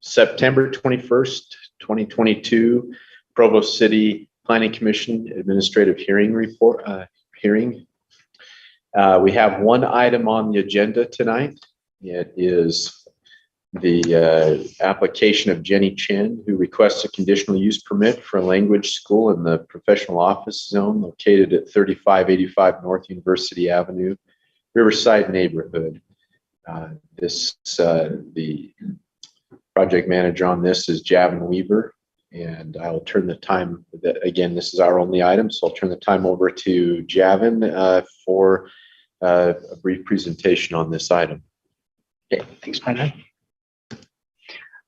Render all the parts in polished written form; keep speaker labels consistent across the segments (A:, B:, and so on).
A: September 21st, 2022 Provo City Planning Commission Administrative Hearing Report. We have one item on the agenda tonight. It is the application of Jenny Chen, who requests a conditional use permit for a language school in the professional office zone located at 3585 North University Avenue, Riverside neighborhood. The project manager on this is Javin Weaver, and I will turn the time, again, this is our only item, so I'll turn the time over to Javin for a brief presentation on this item.
B: Okay, thanks, Brendan.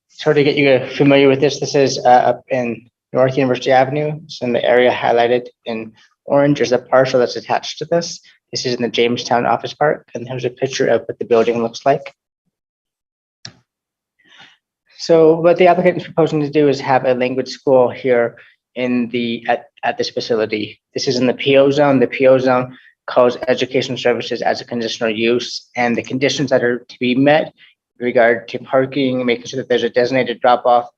B: So to get you familiar with this is up in North University Avenue. It's in the area highlighted in orange. There's a parcel that's attached to this. This is in the Jamestown Office Park, and there's a picture of what the building looks like. So what the applicant is proposing to do is have a language school here in at this facility. This is in the PO zone. The PO zone calls education services as a conditional use, and the conditions that are to be met in regard to parking, making sure that there's a designated drop-off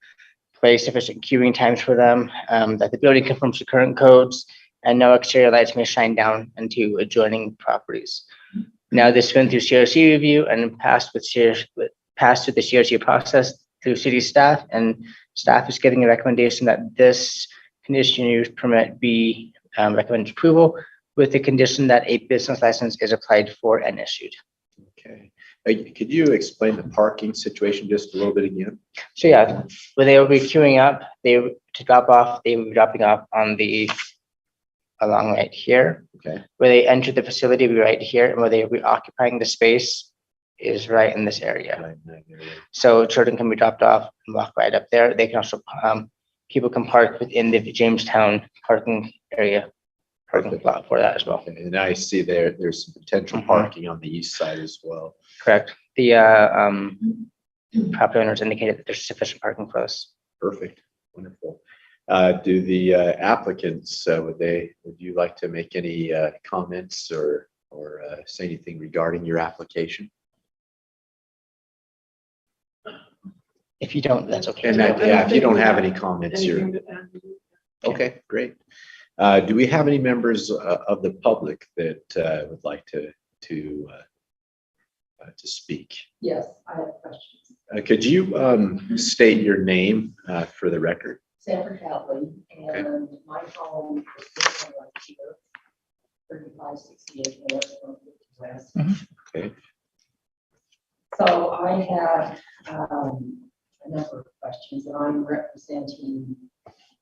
B: place, sufficient queuing times for them, that the building conforms to current codes, and no exterior lights may shine down into adjoining properties. Now, this went through CRC review and passed through the CRC process through city staff, and staff is getting a recommendation that this conditional use permit be recommended approval with the condition that a business license is applied for and issued.
A: Okay. Could you explain the parking situation just a little bit again?
B: So yeah, where they will be queuing up, they will be dropping off on along right here.
A: Okay.
B: Where they enter the facility will be right here, and where they will be occupying the space is right in this area.
A: Right in that area.
B: So children can be dropped off and walk right up there. They can also, people can park within the Jamestown parking area, parking lot for that as well.
A: Okay. And I see there's some potential parking on the east side as well.
B: Correct. The property owners indicated that there's sufficient parking for us.
A: Perfect. Wonderful. Do the applicants, would you like to make any comments or say anything regarding your application?
B: If you don't, that's okay.
A: And if you don't have any comments, you're okay. Great. Do we have any members of the public that would like to speak?
C: Yes, I have questions.
A: Could you state your name for the record?
C: Sanford Hadley, and my home is this one right here, 3568 North from West.
A: Okay.
C: So I had a number of questions, and I'm representing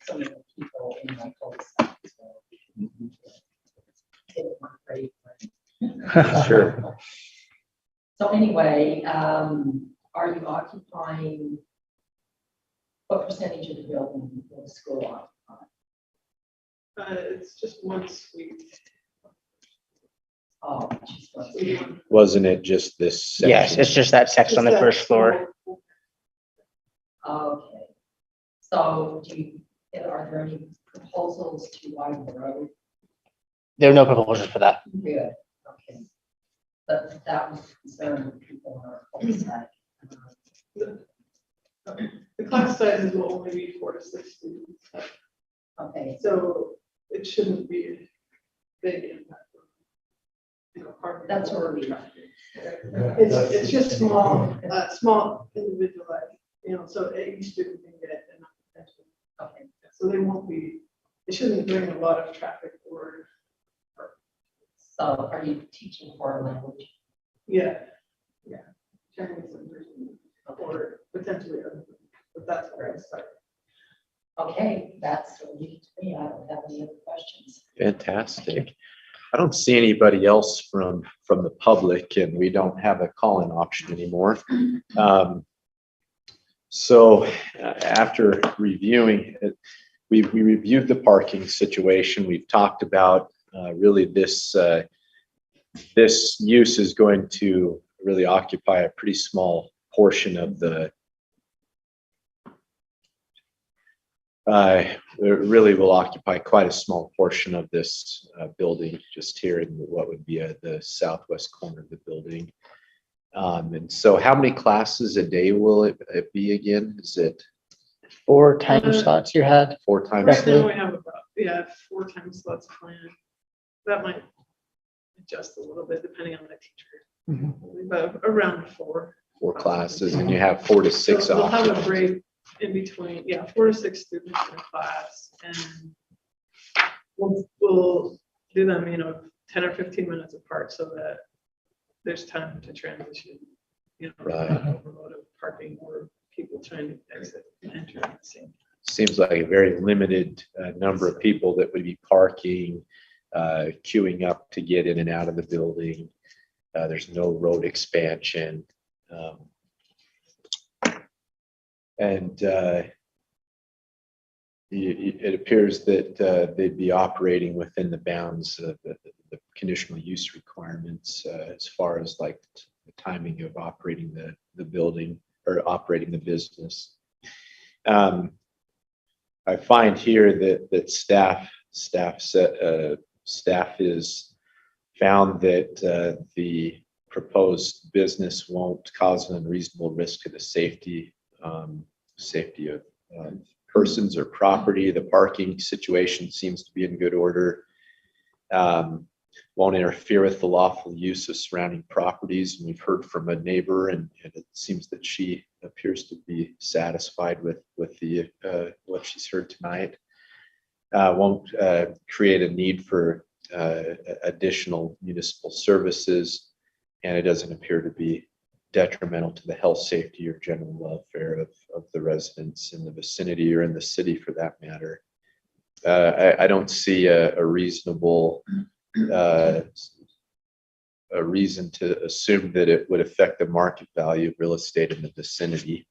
C: some of the people in my cul-de-sac.
A: Sure.
C: So anyway, are you occupying, what percentage of the building will the school occupy?
D: It's just one suite.
C: Oh, just one suite.
A: Wasn't it just this section?
B: Yes, it's just that section on the first floor.
C: Okay. So are there any proposals to widen the road?
B: There are no proposals for that.
C: Good, okay. But that was concerned with people in our cul-de-sac.
D: The class sizes will only be 4 to 6 students.
C: Okay,
D: So it shouldn't be a big impact. Parking.
C: that's where we are.
D: It's just small individualized, so a student can get enough attention.
C: Okay,
D: So they shouldn't bring a lot of traffic forward.
C: so are you teaching foreign language?
D: Yeah. Chinese or potentially other, but that's where I start.
C: Okay, that's what you to me. I don't have any other questions.
A: Fantastic. I don't see anybody else from the public, and we don't have a call-in option anymore. So after reviewing it, we reviewed the parking situation. We've talked about really this use is going to really occupy a pretty small portion of the it really will occupy quite a small portion of this building just here in what would be the southwest corner of the building. And so how many classes a day will it be again? Is it
B: 4 time slots you had?
A: 4 times?
D: Right now we have about, 4 time slots planned. That might adjust a little bit depending on the teacher, but around 4.
A: 4 classes, and you have 4 to 6
D: So they'll have a
A: options.
D: break in between, 4 to 6 students in a class, and we'll do them, 10 or 15 minutes apart so that there's time to transition,
A: Right.
D: not overload of parking or people trying to exit and enter at the same time.
A: Seems like a very limited number of people that would be parking, queuing up to get in and out of the building. There's no road expansion. And it appears that they'd be operating within the bounds of the conditional use requirements as far as like the timing of operating the building or operating the business. I find here that staff is found that the proposed business won't cause an unreasonable risk to the safety of persons or property. The parking situation seems to be in good order. Won't interfere with the lawful use of surrounding properties. And we've heard from a neighbor, and it seems that she appears to be satisfied with the what she's heard tonight. Won't create a need for additional municipal services, and it doesn't appear to be detrimental to the health, safety, or general welfare of the residents in the vicinity or in the city for that matter. I don't see a reasonable a reason to assume that it would affect the market value of real estate in the vicinity.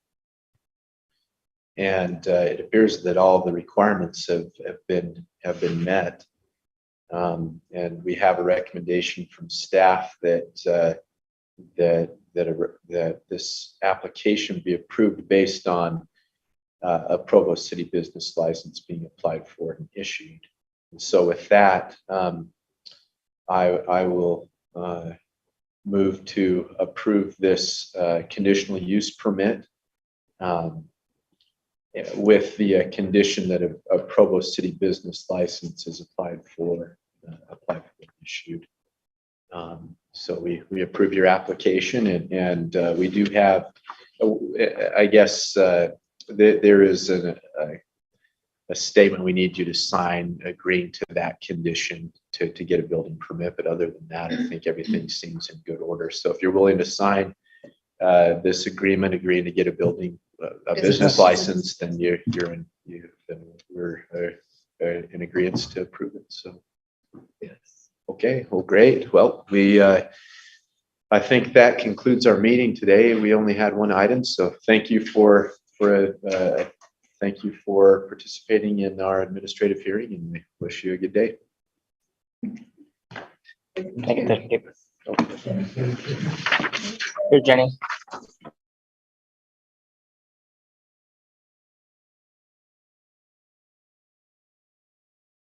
A: And it appears that all the requirements have been met. And we have a recommendation from staff that this application be approved based on a Provo City business license being applied for and issued. And so with that, I will move to approve this conditional use permit with the condition that a Provo City business license is applied for and issued. So we approve your application, and we do have, I guess, there is a statement we need you to sign agreeing to that condition to get a building permit. But other than that, I think everything seems in good order. So if you're willing to sign this agreement, agreeing to get a business license, then we're in agreement to approve it. So
D: Yes.
A: okay, well, great. Well, I think that concludes our meeting today. We only had one item, so thank you for participating in our administrative hearing, and we wish you a good day.
B: Thank you. Here, Jenny.